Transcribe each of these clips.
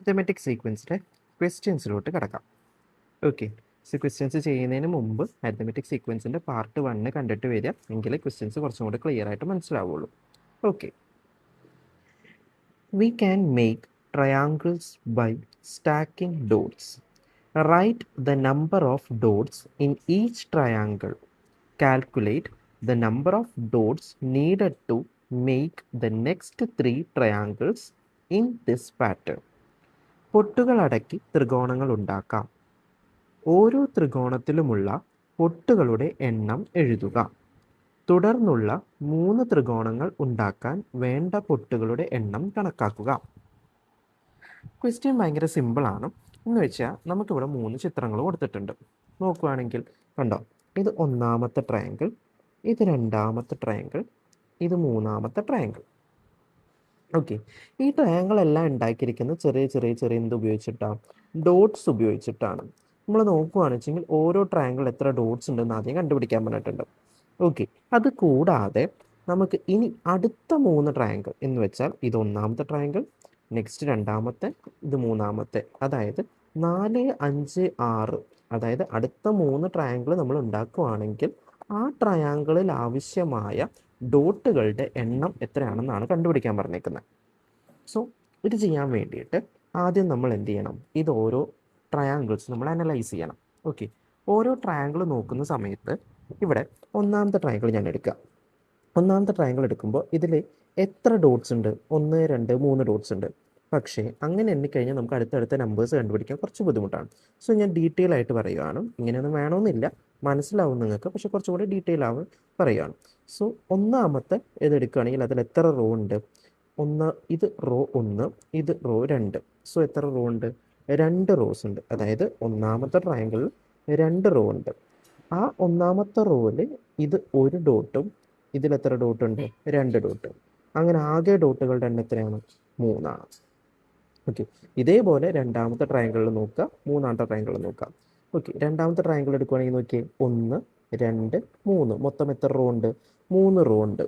Mathematic സീക്വൻസിലെ ക്വസ്റ്റ്യൻസിലോട്ട് കിടക്കാം. Okay, so questions ചെയ്യുന്നതിന് മുമ്പ് മാത്തമാറ്റിക് സീക്വൻസിൻ്റെ പാർട്ട് 1 കണ്ടിട്ട് വരിക, എങ്കിലേ ക്വസ്റ്റ്യൻസ് കുറച്ചും കൂടി ക്ലിയർ ആയിട്ട് മനസ്സിലാവുള്ളൂ. Okay, we can make triangles by stacking dots. Write the number of dots in each triangle. Calculate the number of dots needed to make the next 3 triangles in this pattern. പൊട്ടുകളടക്കി ത്രികോണങ്ങൾ ഉണ്ടാക്കാം. ഓരോ ത്രികോണത്തിലുമുള്ള പൊട്ടുകളുടെ എണ്ണം എഴുതുക. തുടർന്നുള്ള 3 ത്രികോണങ്ങൾ ഉണ്ടാക്കാൻ വേണ്ട പൊട്ടുകളുടെ എണ്ണം കണക്കാക്കുക. ക്വസ്റ്റ്യൻ ഭയങ്കര സിമ്പിളാണ്. എന്ന് വെച്ചാൽ നമുക്കിവിടെ 3 ചിത്രങ്ങൾ കൊടുത്തിട്ടുണ്ട്. നോക്കുകയാണെങ്കിൽ കണ്ടോ, ഇത് ഒന്നാമത്തെ ട്രയാങ്കിൾ, ഇത് രണ്ടാമത്തെ ട്രയാങ്കിൾ, ഇത് മൂന്നാമത്തെ ട്രയാങ്കിൾ. ഓക്കെ, ഈ ട്രയാങ്കിൾ എല്ലാം ഉണ്ടാക്കിയിരിക്കുന്നത് ചെറിയ ചെറിയ ചെറിയ എന്ത് ഉപയോഗിച്ചിട്ടാണ്? ഡോട്ട്സ് ഉപയോഗിച്ചിട്ടാണ്. നമ്മൾ നോക്കുകയാണെന്ന് വെച്ചെങ്കിൽ ഓരോ ട്രയാങ്കിൾ എത്ര ഡോട്ട്സ് ഉണ്ടെന്ന് ആദ്യം കണ്ടുപിടിക്കാൻ പറഞ്ഞിട്ടുണ്ട്. ഓക്കെ, അത് കൂടാതെ നമുക്ക് ഇനി അടുത്ത 3 ട്രയാങ്കിൾ എന്ന് വെച്ചാൽ ഇത് ഒന്നാമത്തെ ട്രയാങ്കിൾ, നെക്സ്റ്റ് രണ്ടാമത്തെ, ഇത് മൂന്നാമത്തെ, അതായത് 4, 5, 6, അതായത് അടുത്ത 3 ട്രയാങ്കിൾ നമ്മൾ ഉണ്ടാക്കുകയാണെങ്കിൽ ആ ട്രയാങ്കിളിൽ ആവശ്യമായ ഡോട്ടുകളുടെ എണ്ണം എത്രയാണെന്നാണ് കണ്ടുപിടിക്കാൻ പറഞ്ഞേക്കുന്നത്. സോ ഇത് ചെയ്യാൻ വേണ്ടിയിട്ട് ആദ്യം നമ്മൾ എന്ത് ചെയ്യണം? ഇത് ഓരോ ട്രയാങ്കിൾസ് നമ്മൾ അനലൈസ് ചെയ്യണം. ഓക്കെ, ഓരോ ട്രയാങ്കിൾ നോക്കുന്ന സമയത്ത് ഇവിടെ ഒന്നാമത്തെ ട്രയാങ്കിൾ ഞാൻ എടുക്കുക. ഒന്നാമത്തെ ട്രയാങ്കിൾ എടുക്കുമ്പോൾ ഇതിൽ എത്ര ഡോട്ട്സ് ഉണ്ട്? 1, 2, 3 ഡോട്ട്സ് ഉണ്ട്. പക്ഷേ അങ്ങനെ എണ്ണിക്കഴിഞ്ഞാൽ നമുക്ക് അടുത്തടുത്ത നമ്പേഴ്സ് കണ്ടുപിടിക്കാൻ കുറച്ച് ബുദ്ധിമുട്ടാണ്. സോ ഞാൻ ഡീറ്റെയിൽ ആയിട്ട് പറയുകയാണ്. ഇങ്ങനെയൊന്നും വേണമെന്നില്ല, മനസ്സിലാവും നിങ്ങൾക്ക്, പക്ഷെ കുറച്ചുകൂടി ഡീറ്റെയിൽ ആവും പറയുകയാണ്. സോ ഒന്നാമത്തെ ഇതെടുക്കുകയാണെങ്കിൽ അതിൽ എത്ര റോ ഉണ്ട്? ഇത് റോ 1, ഇത് റോ 2. സോ എത്ര റോ ഉണ്ട്? 2 റോസ് ഉണ്ട്. അതായത് ഒന്നാമത്തെ ട്രയാങ്കിളിൽ 2 റോ ഉണ്ട്. ആ ഒന്നാമത്തെ റോയിൽ ഇത് 1 ഡോട്ടും ഇതിൽ എത്ര ഡോട്ട് ഉണ്ട്? 2 ഡോട്ട്. അങ്ങനെ ആകെ ഡോട്ടുകളുടെ എണ്ണം എത്രയാണ്? 3 ആണ്. ഓക്കെ, ഇതേപോലെ രണ്ടാമത്തെ ട്രയാങ്കിളിൽ നോക്കുക, മൂന്നാമത്തെ ട്രയാങ്കിളിൽ നോക്കുക. ഓക്കെ, രണ്ടാമത്തെ ട്രയാങ്കിൾ എടുക്കുകയാണെങ്കിൽ നോക്കിയേ, 1, 2, 3, മൊത്തം എത്ര റോ ഉണ്ട്? 3 റോ ഉണ്ട്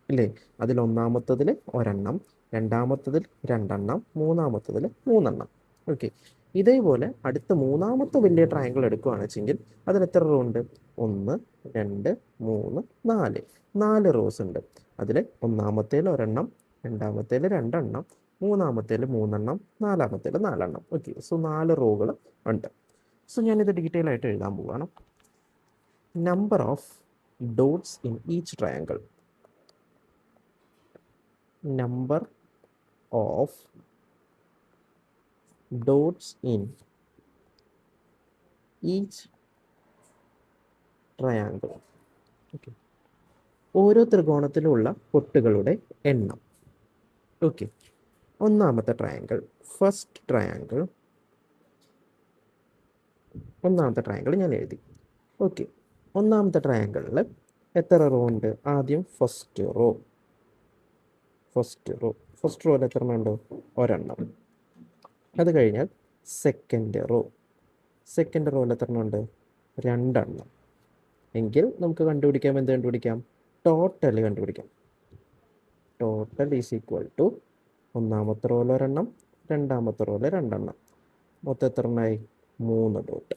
ഇല്ലേ? അതിൽ ഒന്നാമത്തതിൽ ഒരെണ്ണം, രണ്ടാമത്തതിൽ 2 എണ്ണം, മൂന്നാമത്തതിൽ 3 എണ്ണം. ഓക്കെ, ഇതേപോലെ അടുത്ത മൂന്നാമത്തെ വലിയ ട്രയാങ്കിൾ എടുക്കുകയാണെന്ന് വെച്ചെങ്കിൽ അതിൽ എത്ര റോ ഉണ്ട്? 1, 2, 3, 4, 4 റോസ് ഉണ്ട്. അതിൽ ഒന്നാമത്തേൽ ഒരെണ്ണം, രണ്ടാമത്തേൽ 2 എണ്ണം, മൂന്നാമത്തേൽ 3 എണ്ണം, നാലാമത്തേൽ 4 എണ്ണം. ഓക്കെ, സോ 4 റോകൾ ഉണ്ട്. സോ ഞാനിത് ഡീറ്റെയിൽ ആയിട്ട് എഴുതാൻ പോവുകയാണ്. Number of dots in each triangle. Number of dots in each triangle. Okay, ഓരോ ത്രികോണത്തിലുള്ള പൊട്ടുകളുടെ എണ്ണം. ഓക്കെ, ഒന്നാമത്തെ ട്രയാങ്കിൾ, ഫസ്റ്റ് ട്രയാങ്കിൾ, ഒന്നാമത്തെ ട്രയാങ്കിൾ ഞാൻ എഴുതി. ഓക്കെ, ഒന്നാമത്തെ ട്രയാങ്കിളിൽ എത്ര റോ ഉണ്ട്? ആദ്യം ഫസ്റ്റ് റോ. ഫസ്റ്റ് റോയിൽ എത്ര എണ്ണം ഉണ്ട്? ഒരെണ്ണം. അത് കഴിഞ്ഞാൽ സെക്കൻഡ് റോയിൽ എത്ര എണ്ണം ഉണ്ട്? 2 എണ്ണം. എങ്കിൽ നമുക്ക് കണ്ടുപിടിക്കാം, എന്ത് കണ്ടുപിടിക്കാം? ടോട്ടൽ കണ്ടുപിടിക്കാം. ടോട്ടൽ ഈസ് ഈക്വൽ ടു ഒന്നാമത്തെ റോയിൽ ഒരെണ്ണം, രണ്ടാമത്തെ റോയിൽ 2 എണ്ണം, മൊത്തം എത്ര എണ്ണമായി? 3 ഡോട്ട്.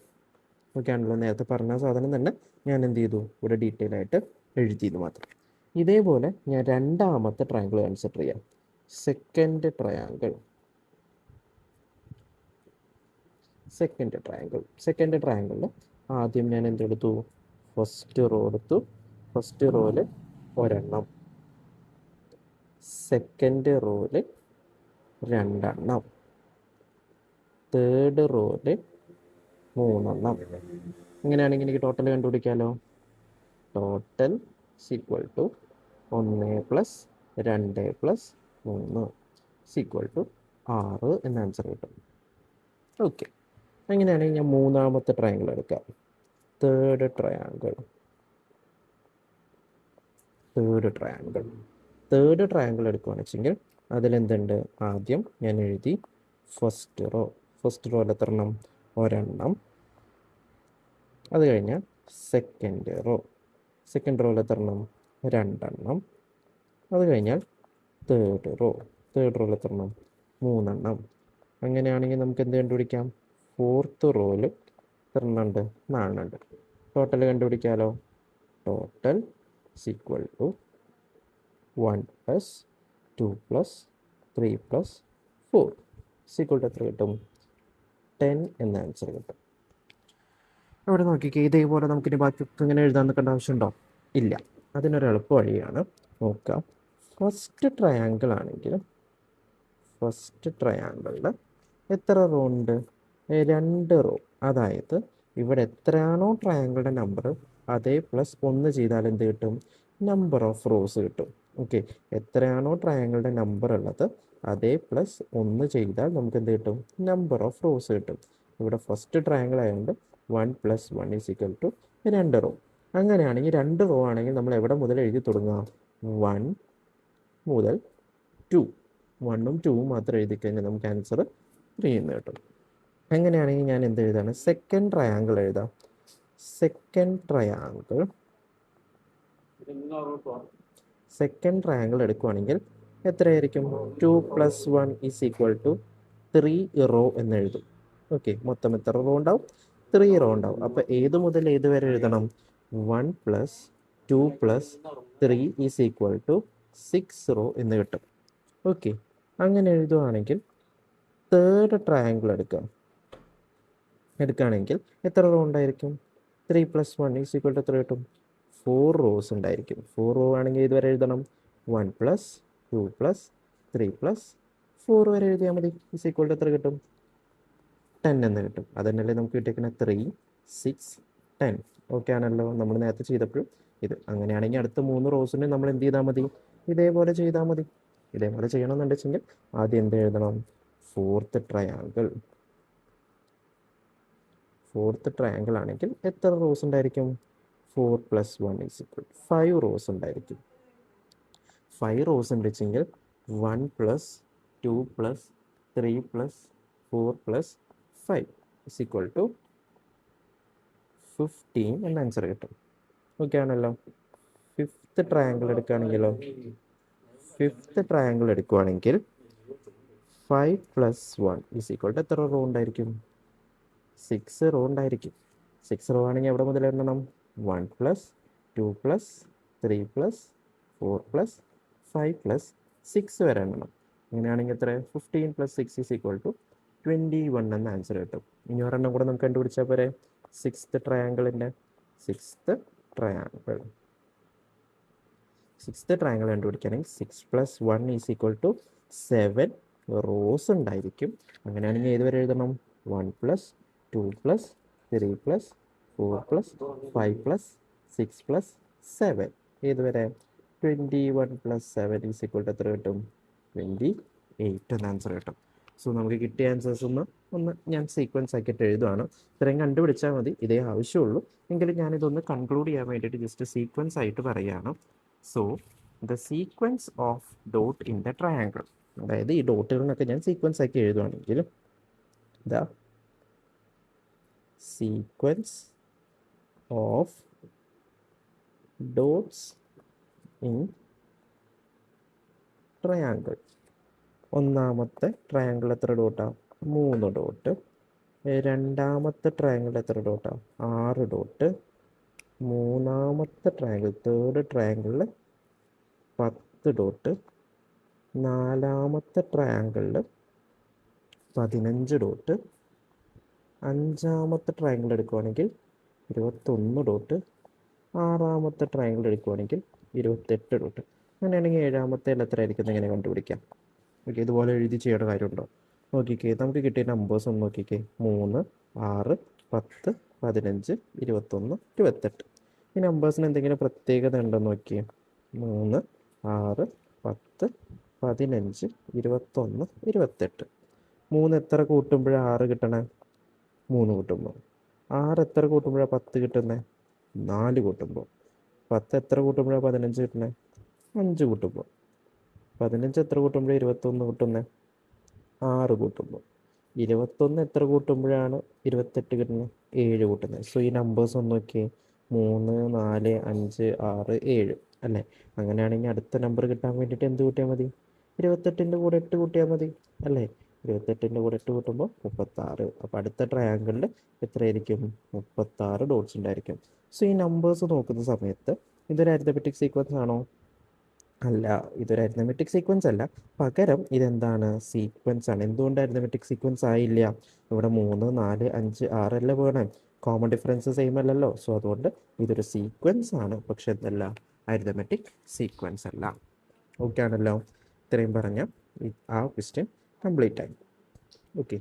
ഓക്കെ ആണല്ലോ, നേരത്തെ പറഞ്ഞ സാധനം തന്നെ ഞാൻ എന്ത് ചെയ്തു? ഇവിടെ ഡീറ്റെയിൽ ആയിട്ട് എഴുതിയത് മാത്രം. ഇതേപോലെ ഞാൻ രണ്ടാമത്തെ ട്രയാങ്കിൾ കൺസിഡർ ചെയ്യാം. സെക്കൻഡ് ട്രയാങ്കിളിൽ ആദ്യം ഞാൻ എന്തെടുത്തു? ഫസ്റ്റ് റോ എടുത്തു. ഫസ്റ്റ് റോയിൽ ഒരെണ്ണം, സെക്കൻഡ് റോയിൽ 2 എണ്ണം, തേർഡ് റോയിൽ 3 എണ്ണം. ഇങ്ങനെയാണെങ്കിൽ എനിക്ക് ടോട്ടൽ കണ്ടുപിടിക്കാമല്ലോ. Total equal to 1 + 2 + 3 equal to 6 എന്ന ആൻസർ കിട്ടും. ഓക്കെ, അങ്ങനെയാണെങ്കിൽ ഞാൻ മൂന്നാമത്തെ ട്രയാങ്കിൾ എടുക്കാം. തേർഡ് ട്രയാങ്കിൾ എടുക്കുകയാണെന്ന് വെച്ചെങ്കിൽ അതിലെന്തുണ്ട്? ആദ്യം ഞാൻ എഴുതി ഫസ്റ്റ് റോയിൽ എത്ര എണ്ണം? ഒരെണ്ണം. അത് കഴിഞ്ഞാൽ സെക്കൻഡ് റോയിൽ എത്ര എണ്ണം? 2 എണ്ണം. അത് കഴിഞ്ഞാൽ തേർഡ് റോയിൽ എത്ര എണ്ണം? 3 എണ്ണം. അങ്ങനെയാണെങ്കിൽ നമുക്ക് എന്ത് കണ്ടുപിടിക്കാം? ഫോർത്ത് റോയിൽ എത്ര എണ്ണമുണ്ട്? 4 ഉണ്ട്. ടോട്ടൽ കണ്ടുപിടിക്കാമല്ലോ. Total equal to 1 plus 2 plus 3 plus 4 equal to എത്ര കിട്ടും? 10 എന്ന ആൻസർ കിട്ടും. ഇവിടെ നോക്കിക്കേ, ഇതേപോലെ നമുക്കിനി ബാക്കിയൊക്കെ ഇങ്ങനെ എഴുതാൻ നിൽക്കേണ്ട ആവശ്യമുണ്ടോ? ഇല്ല. അതിനൊരു എളുപ്പ വഴിയാണ്. നോക്കാം. ഫസ്റ്റ് ട്രയാങ്കിൾ ഫസ്റ്റ് ട്രയാങ്കിളിൽ എത്ര റോ ഉണ്ട്? 2 റോ. അതായത് ഇവിടെ എത്രയാണോ ട്രയാങ്കിളുടെ നമ്പർ അതേ പ്ലസ് 1 ചെയ്താൽ എന്ത് കിട്ടും? നമ്പർ ഓഫ് റോസ് കിട്ടും. ഓക്കെ, എത്രയാണോ ട്രയാങ്കിളുടെ നമ്പർ ഉള്ളത് അതേ പ്ലസ് 1 ചെയ്താൽ നമുക്ക് എന്ത് കിട്ടും? നമ്പർ ഓഫ് റോസ് കിട്ടും. ഇവിടെ ഫസ്റ്റ് ട്രയാങ്കിൾ ആയതുകൊണ്ട് 1 + 1 = 2 റോ. അങ്ങനെയാണെങ്കിൽ 2 റോ ആണെങ്കിൽ നമ്മൾ എവിടെ മുതൽ എഴുതി തുടങ്ങുക? 1 മുതൽ 2. 1ഉം 2ഉം മാത്രം എഴുതി കഴിഞ്ഞാൽ നമുക്ക് ആൻസർ 3 എന്ന് കിട്ടും. അങ്ങനെയാണെങ്കിൽ ഞാൻ എന്ത് എഴുതാണ്? സെക്കൻഡ് ട്രയാങ്കിൾ എഴുതാം. സെക്കൻഡ് ട്രയാങ്കിൾ എടുക്കുവാണെങ്കിൽ എത്രയായിരിക്കും? 2 + 1 = 3 റോ എന്ന് എഴുതും. ഓക്കെ, മൊത്തം എത്ര റോ ഉണ്ടാവും? 3 റോ ഉണ്ടാവും. അപ്പോൾ ഏത് മുതൽ ഏത് വരെ എഴുതണം? 1 + 2 + 3 = 6 റോ എന്ന് കിട്ടും. ഓക്കെ, അങ്ങനെ എഴുതുവാണെങ്കിൽ തേർഡ് ട്രയാങ്കിൾ എടുക്കുകയാണെങ്കിൽ എത്ര റോ ഉണ്ടായിരിക്കും? 3 + 1 = എത്ര കിട്ടും? 4 റോസ് ഉണ്ടായിരിക്കും. 4 റോ ആണെങ്കിൽ ഇതുവരെ എഴുതണം 1 + 2 + 3 + 4 വരെ എഴുതിയാൽ മതി. = എത്ര കിട്ടും? 10 എന്ന് കിട്ടും. അതന്നെയല്ലേ നമുക്ക് കിട്ടിയിരിക്കുന്ന 3, 6, 10. ഓക്കെ ആണല്ലോ, നമ്മൾ നേരത്തെ ചെയ്തപ്പോഴും ഇത്. അങ്ങനെയാണെങ്കിൽ അടുത്ത 3 റോസിന് നമ്മൾ എന്ത് ചെയ്താൽ മതി? ഇതേപോലെ ചെയ്താൽ മതി. ഇതേപോലെ ചെയ്യണമെന്നുണ്ടെങ്കിൽ ആദ്യം എന്ത് എഴുതണം? ഫോർത്ത് ട്രയാങ്കിൾ ആണെങ്കിൽ എത്ര റോസ് ഉണ്ടായിരിക്കും? 4 + 1 = 5 റോസ് ഉണ്ടായിരിക്കും. 5 റോസ് ഉണ്ട് വെച്ചെങ്കിൽ 1 + 2 + 3 + 4 + 5 = 15 എന്ന ആൻസർ കിട്ടും. ഓക്കെ ആണല്ലോ. ഫിഫ്ത്ത് ട്രയാങ്കിൾ എടുക്കുകയാണെങ്കിൽ 5 + 1 = എത്ര റോ ഉണ്ടായിരിക്കും? 6 റോ ഉണ്ടായിരിക്കും. 6 റോ ആണെങ്കിൽ എവിടെ മുതൽ എണ്ണണം? 1 + 2 + 3 + 4 + 5 + 6 വരെ എണ്ണണം. അങ്ങനെയാണെങ്കിൽ എത്ര? 15 + 6 = 21 എന്ന ആൻസർ കിട്ടും. ഇനി ഒരെണ്ണം കൂടെ നമുക്ക് കണ്ടുപിടിച്ചാൽ പോരെ? സിക്സ്ത് ട്രയാങ്കിൾ കണ്ടുപിടിക്കുകയാണെങ്കിൽ 6 + 1 = 7 റോസ് ഉണ്ടായിരിക്കും. അങ്ങനെയാണെങ്കിൽ ഏതുവരെ എഴുതണം? 1 + 2 + 3 + 4 + 5 + 6 + 7 ഏതുവരെ? 21 + 7 = എത്ര കിട്ടും? 28 എന്ന ആൻസർ കിട്ടും. സോ നമുക്ക് കിട്ടിയ ആൻസേഴ്സ് ഒന്ന് ഞാൻ സീക്വൻസ് ആക്കിയിട്ട് എഴുതുവാണ്. ഇത്രയും കണ്ടുപിടിച്ചാൽ മതി, ഇതേ ആവശ്യമുള്ളൂ. എങ്കിലും ഞാനിതൊന്ന് കൺക്ലൂഡ് ചെയ്യാൻ വേണ്ടിയിട്ട് ജസ്റ്റ് സീക്വൻസ് ആയിട്ട് പറയുകയാണ്. So the sequence of dot in the triangle, അതായത് ഈ ഡോട്ടുകളിനൊക്കെ ഞാൻ സീക്വൻസ് ആക്കി എഴുതുവാണെങ്കിൽ the sequence of dots in triangle. ഒന്നാമത്തെ ട്രയാങ്കിൾ എത്ര ഡോട്ടാണ്? 3 ഡോട്ട്. രണ്ടാമത്തെ ട്രയാങ്കിൾ എത്ര ഡോട്ടാണ്? 6 ഡോട്ട്. മൂന്നാമത്തെ ട്രയാങ്കിൾ, തേർഡ് ട്രയാങ്കിളിൽ 10 ഡോട്ട്. നാലാമത്തെ ട്രയാങ്കിളിൽ 15 ഡോട്ട്. അഞ്ചാമത്തെ ട്രയാങ്കിൾ എടുക്കുവാണെങ്കിൽ 21 ഡോട്ട്. ആറാമത്തെ ട്രയാങ്കിൾ എടുക്കുവാണെങ്കിൽ 28 ഡോട്ട്. അങ്ങനെയാണെങ്കിൽ ഏഴാമത്തെ എത്ര ആയിരിക്കും എങ്ങനെ കണ്ടുപിടിക്കാം? ഓക്കെ, ഇതുപോലെ എഴുതി ചെയ്യേണ്ട കാര്യമുണ്ടോ? നോക്കിക്കേ, നമുക്ക് കിട്ടിയ നമ്പേഴ്സ് ഒന്ന് നോക്കിക്കേ. 3, 6, 10, 15, 21, 28. ഈ നമ്പേഴ്സിന് എന്തെങ്കിലും പ്രത്യേകത ഉണ്ടോ നോക്കിയേ. 3, 6, 10, 15, 21, 28. 3 എത്ര കൂട്ടുമ്പോഴാണ് 6 കിട്ടണേ? 3 കൂട്ടുമ്പോൾ. 6 എത്ര കൂട്ടുമ്പോഴാണ് 10 കിട്ടുന്നത്? 4 കൂട്ടുമ്പോൾ. 10 എത്ര കൂട്ടുമ്പോഴാണ് 15 കിട്ടുന്നത്? 5 കൂട്ടുമ്പോൾ. 15 എത്ര കൂട്ടുമ്പോഴാണ് 21 കിട്ടുന്നത്? 6 കൂട്ടുമ്പോൾ. 21 എത്ര കൂട്ടുമ്പോഴാണ് 28 കിട്ടുന്നത്? 7 കൂട്ടുന്നത്. സോ ഈ നമ്പേഴ്സ് ഒന്ന് നോക്കിയേ. 3, 4, 5, 6, 7 അല്ലേ? അങ്ങനെയാണെങ്കിൽ അടുത്ത നമ്പർ കിട്ടാൻ വേണ്ടിയിട്ട് എന്ത് കൂട്ടിയാൽ മതി? 28ൻ്റെ കൂടെ 8 കൂട്ടിയാൽ മതി അല്ലേ? 28ൻ്റെ കൂടെ 8 കൂട്ടുമ്പോൾ 36. അപ്പോൾ അടുത്ത ട്രയാങ്കിളിൽ എത്രയായിരിക്കും? 36 ഡോട്ട്സ് ഉണ്ടായിരിക്കും. സോ ഈ നമ്പേഴ്സ് നോക്കുന്ന സമയത്ത് ഇതൊരു അരിത്തമെറ്റിക് സീക്വൻസ് ആണോ? അല്ല, ഇതൊരു അരിത്തമെറ്റിക് സീക്വൻസ് അല്ല. പകരം ഇതെന്താണ്? സീക്വൻസ് ആണ്. എന്തുകൊണ്ട് അരിത്തമെറ്റിക് സീക്വൻസ് ആയില്ല? ഇവിടെ 3, 4, 5, 6 അല്ലേ വേണം. കോമൺ ഡിഫറൻസ് സെയിം അല്ലല്ലോ. സോ അതുകൊണ്ട് ഇതൊരു സീക്വൻസ് ആണ്, പക്ഷെ എന്തല്ല, അരിത്തമെറ്റിക് സീക്വൻസ് അല്ല. ഓക്കെ ആണല്ലോ? ഇത്രയും പറഞ്ഞ ആ ക്വസ്റ്റ്യൻ കംപ്ലീറ്റ് ആയി. ഓക്കെ.